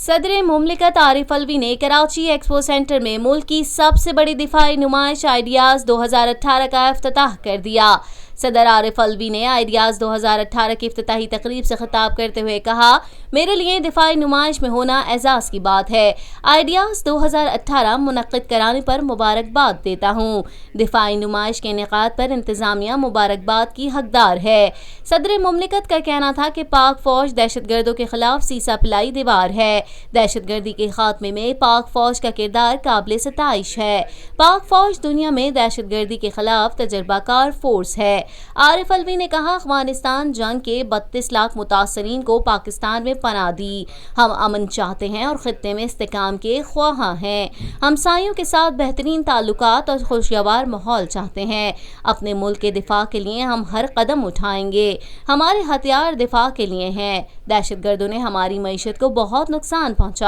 सदर मुमलिकत आरिफ अलवी ने Karachi expo centre में मुल्क की सबसे बड़ी दिफाई नुमाइश आइडियाज़ 2018 का इफ्तिताह कर दिया। सदर आरिफ अलवी ने आइडियाज़ 2018 की इफ्तिताही तकरीब से खिताब करते हुए कहा, मेरे लिए दिफाई नुमाइश में होना एजाज़ की बात है। आइडियाज़ 2018 मुनक्किद कराने पर मुबारकबाद देता हूँ। दिफाई नुमाइश के इनेकाद पर इंतज़ामिया मुबारकबाद की हकदार है। सदर मुमलिकत का कहना था कि पाक फौज दहशतगर्दों के खिलाफ सीसा पिलाई दीवार है। दहशतगर्दी के खात्मे में पाक फौज का किरदार काबिल सताइश है। पाक फौज दुनिया में दहशतगर्दी के खिलाफ तजर्बाकार फोर्स है। आरिफ अलवी ने कहा, अफगानिस्तान जंग के 32 लाख मुतासरीन को पाकिस्तान में पनाह दी। हम अमन चाहते हैं और खित्ते में इस्तेकाम के ख्वाहां हैं। हमसायों के साथ बेहतरीन ताल्लुकात और खुशगवार माहौल चाहते हैं। अपने मुल्क के दिफा के लिए हम हर कदम उठाएंगे। हमारे हथियार दिफा के लिए हैं। दहशतगर्दों ने हमारी मईशत को बहुत नुकसान पहुंचाया।